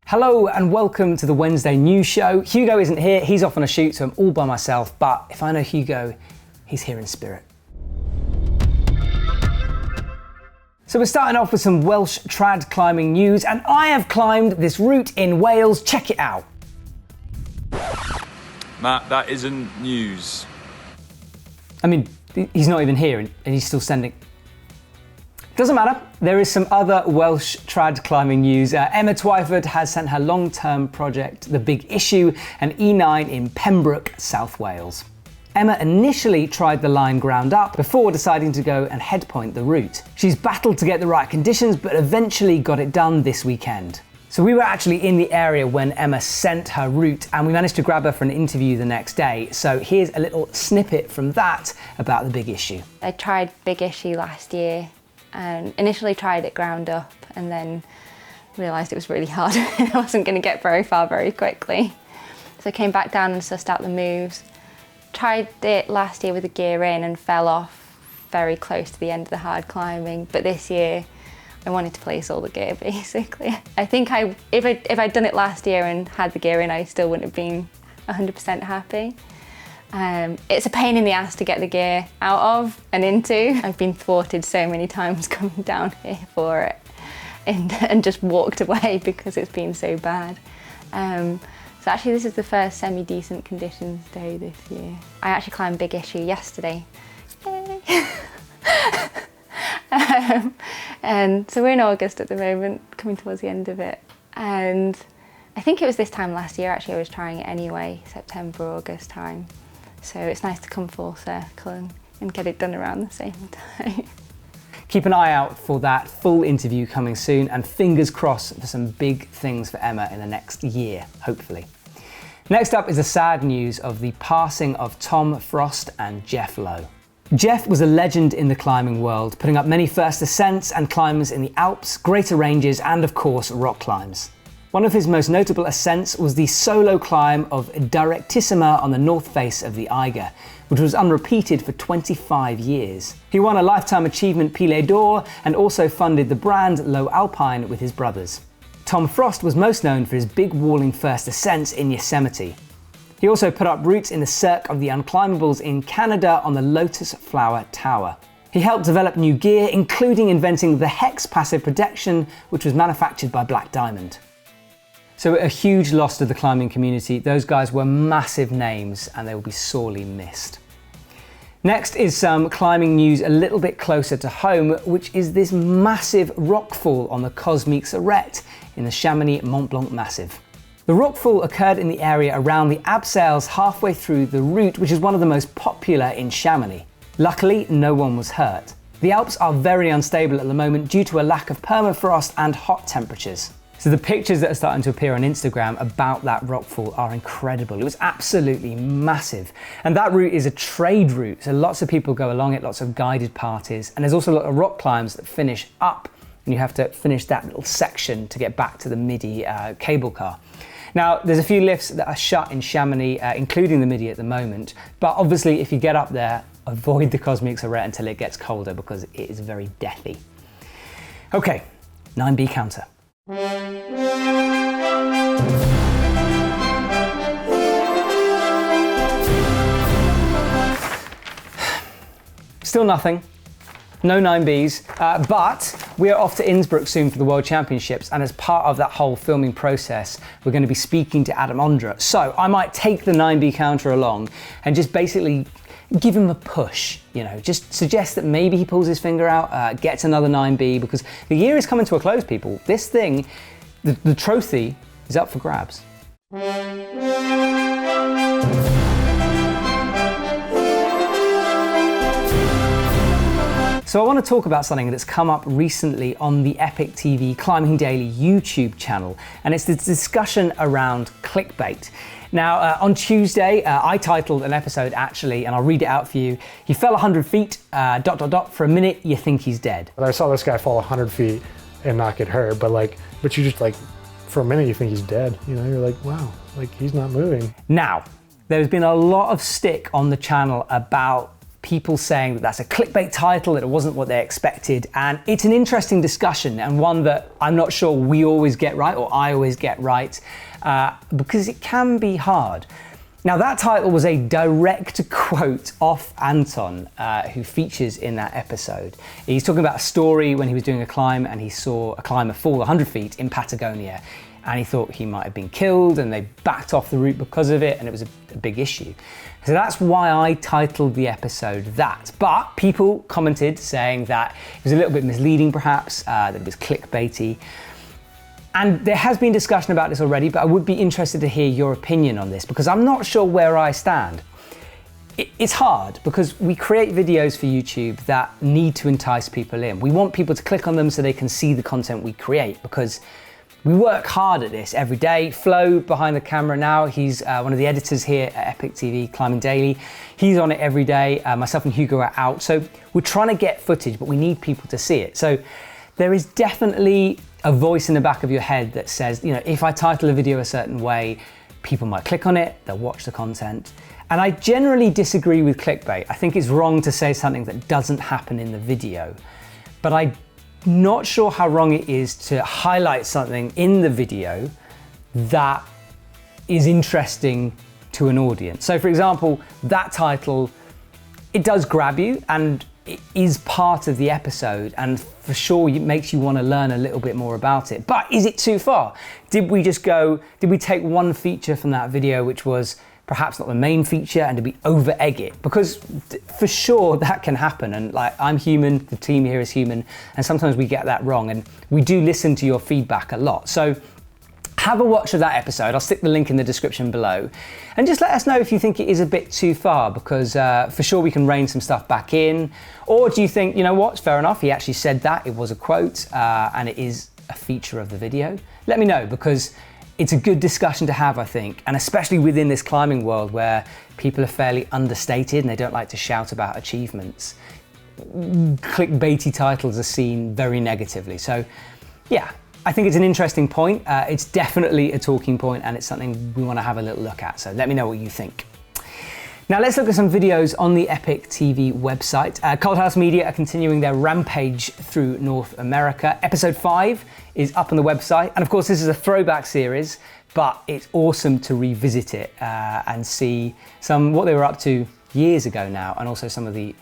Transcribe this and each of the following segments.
Hello and welcome to the Wednesday news show. Hugo isn't here, he's off on a shoot, so I'm all by myself, but if I know Hugo, he's here in spirit. So we're starting off with some Welsh trad climbing news, and I have climbed this route in Wales. Check it out. Matt, that isn't news. I mean, he's not even here and he's still sending. Doesn't matter, there is some other Welsh trad climbing news. Emma Twyford has sent her long-term project, The Big Issue, an E9 in Pembroke, South Wales. Emma initially tried the line ground up before deciding to go and headpoint the route. She's battled to get the right conditions, but eventually got it done this weekend. So we were actually in the area when Emma sent her route, and we managed to grab her for an interview the next day. So here's a little snippet from that about The Big Issue. I tried Big Issue last year and initially tried it ground up and then realised it was really hard and I wasn't going to get very far very quickly. So I came back down and sussed out the moves. Tried it last year with the gear in and fell off very close to the end of the hard climbing, but this year I wanted to place all the gear basically. I think if I'd done it last year and had the gear in, I still wouldn't have been 100% happy. It's a pain in the ass to get the gear out of and into. I've been thwarted so many times coming down here for it and just walked away because it's been so bad. So actually this is the first semi-decent conditions day this year. I actually climbed Big Issue yesterday. Yay! And so we're in August at the moment, coming towards the end of it. And I think it was this time last year actually I was trying it anyway, September, August time. So it's nice to come full circle and get it done around the same time. Keep an eye out for that full interview coming soon, and fingers crossed for some big things for Emma in the next year, hopefully. Next up is the sad news of the passing of Tom Frost and Jeff Lowe. Jeff was a legend in the climbing world, putting up many first ascents and climbs in the Alps, greater ranges, and of course rock climbs. One of his most notable ascents was the solo climb of Directissima on the north face of the Eiger, which was unrepeated for 25 years. He won a Lifetime Achievement Pile d'Or and also funded the brand Low Alpine with his brothers. Tom Frost was most known for his big walling first ascents in Yosemite. He also put up routes in the Cirque of the Unclimbables in Canada on the Lotus Flower Tower. He helped develop new gear, including inventing the Hex passive protection, which was manufactured by Black Diamond. So a huge loss to the climbing community. Those guys were massive names and they will be sorely missed. Next is some climbing news a little bit closer to home, which is this massive rockfall on the Cosmiques Arête in the Chamonix Mont Blanc Massif. The rockfall occurred in the area around the abseils halfway through the route, which is one of the most popular in Chamonix. Luckily, no one was hurt. The Alps are very unstable at the moment due to a lack of permafrost and hot temperatures. So the pictures that are starting to appear on Instagram about that rockfall are incredible. It was absolutely massive. And that route is a trade route, so lots of people go along it, lots of guided parties, and there's also a lot of rock climbs that finish up, and you have to finish that little section to get back to the Midi cable car. Now, there's a few lifts that are shut in Chamonix, including the Midi at the moment, but obviously if you get up there, avoid the Cosmiques Arête until it gets colder because it is very deathy. Okay, 9B counter. Still nothing, no 9Bs, but we are off to Innsbruck soon for the World Championships, and as part of that whole filming process, we're going to be speaking to Adam Ondra. So I might take the 9B counter along and just basically give him a push, you know, just suggest that maybe he pulls his finger out, gets another 9B, because the year is coming to a close, people. This thing, the trophy is up for grabs. So I want to talk about something that's come up recently on the EpicTV Climbing Daily YouTube channel, and it's this discussion around clickbait. Now, on Tuesday, I titled an episode actually, and I'll read it out for you. He fell 100 feet, ... For a minute, you think he's dead. I saw this guy fall 100 feet and not get hurt, but you just for a minute you think he's dead. You know, you're like, wow, he's not moving. Now, there's been a lot of stick on the channel about people saying that that's a clickbait title, that it wasn't what they expected. And it's an interesting discussion, and one that I'm not sure we always get right, or I always get right, because it can be hard. Now, that title was a direct quote off Anton, who features in that episode. He's talking about a story when he was doing a climb and he saw a climber fall 100 feet in Patagonia, and he thought he might have been killed, and they backed off the route because of it, and it was a big issue. So that's why I titled the episode that. But people commented saying that it was a little bit misleading perhaps, that it was clickbaity. And there has been discussion about this already, but I would be interested to hear your opinion on this, because I'm not sure where I stand. It's hard because we create videos for YouTube that need to entice people in. We want people to click on them so they can see the content we create, because we work hard at this every day. Flo behind the camera now, he's one of the editors here at EpicTV, Climbing Daily. He's on it every day. Myself and Hugo are out. So we're trying to get footage, but we need people to see it. So there is definitely a voice in the back of your head that says, you know, if I title a video a certain way, people might click on it, they'll watch the content. And I generally disagree with clickbait. I think it's wrong to say something that doesn't happen in the video. But I'm not sure how wrong it is to highlight something in the video that is interesting to an audience. So for example, that title, it does grab you and it is part of the episode, and for sure it makes you want to learn a little bit more about it. But is it too far? Did we take one feature from that video which was perhaps not the main feature, and did we over egg it? Because for sure that can happen, and like, I'm human, the team here is human, and sometimes we get that wrong, and we do listen to your feedback a lot. So have a watch of that episode. I'll stick the link in the description below, and just let us know if you think it is a bit too far, because for sure we can rein some stuff back in. Or do you think, you know what, it's fair enough, he actually said that, it was a quote, and it is a feature of the video? Let me know, because it's a good discussion to have, I think, and especially within this climbing world where people are fairly understated and they don't like to shout about achievements. Clickbaity titles are seen very negatively. So yeah, I think it's an interesting point. It's definitely a talking point, and it's something we want to have a little look at. So let me know what you think. Now let's look at some videos on the EpicTV website. Cold House Media are continuing their rampage through North America. Episode 5 is up on the website. And of course, this is a throwback series, but it's awesome to revisit it and see what they were up to years ago now, and also some of the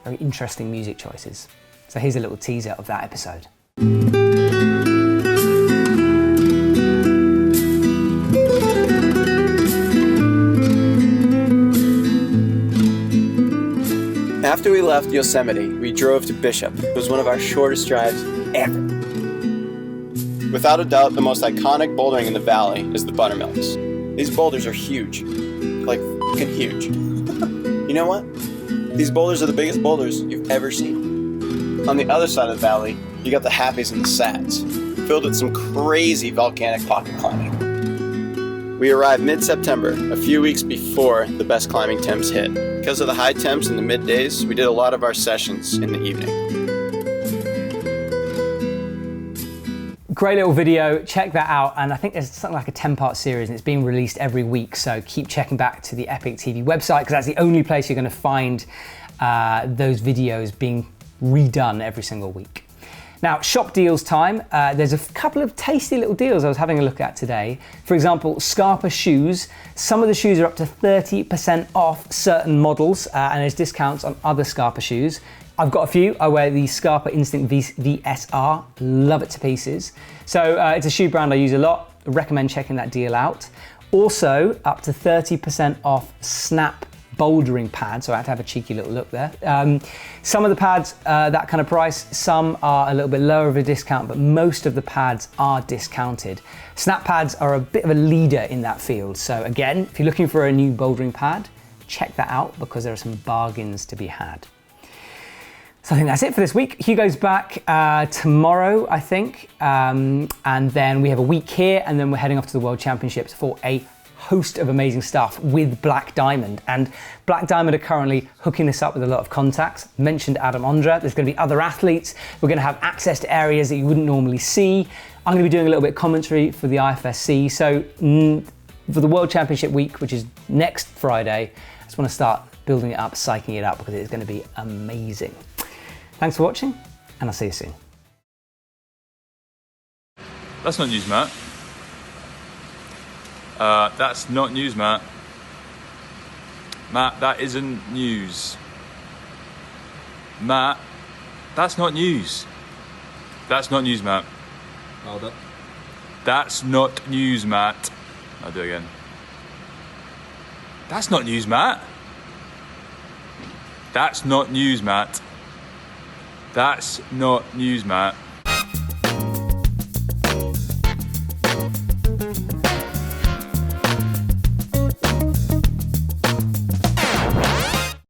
very interesting music choices. So here's a little teaser of that episode. After we left Yosemite, we drove to Bishop. It was one of our shortest drives ever. Without a doubt, the most iconic bouldering in the valley is the Buttermilks. These boulders are huge. Like, fucking huge. You know what? These boulders are the biggest boulders you've ever seen. On the other side of the valley, you got the Happies and the Sads, filled with some crazy volcanic pocket climbing. We arrived mid-September, a few weeks before the best climbing temps hit. Because of the high temps in the middays, we did a lot of our sessions in the evening. Great little video, check that out. And I think there's something like a 10-part series, and it's being released every week. So keep checking back to the EpicTV website, because that's the only place you're going to find those videos being redone every single week. Now, shop deals time. There's a couple of tasty little deals I was having a look at today. For example, Scarpa shoes. Some of the shoes are up to 30% off certain models, and there's discounts on other Scarpa shoes. I've got a few. I wear the Scarpa Instinct VSR. Love it to pieces. So it's a shoe brand I use a lot. I recommend checking that deal out. Also, up to 30% off Snap bouldering pads, so I had to have a cheeky little look there. Some of the pads, that kind of price, some are a little bit lower of a discount, but most of the pads are discounted. Snap pads are a bit of a leader in that field. So again, if you're looking for a new bouldering pad, check that out, because there are some bargains to be had. So I think that's it for this week. Hugo's back tomorrow, I think. And then we have a week here, and then we're heading off to the World Championships for a host of amazing stuff with Black Diamond. And Black Diamond are currently hooking this up with a lot of contacts. Mentioned Adam Ondra. There's going to be other athletes. We're going to have access to areas that you wouldn't normally see. I'm going to be doing a little bit of commentary for the IFSC. So for the World Championship week, which is next Friday, I just want to start building it up, psyching it up, because it's going to be amazing. Thanks for watching, and I'll see you soon. That's not news, Matt. That's not news, Matt. Matt, that isn't news. Matt, that's not news. That's not news, Matt. Hold up. That's not news, Matt. I'll do it again. That's not news, Matt. That's not news, Matt. That's not news, Matt.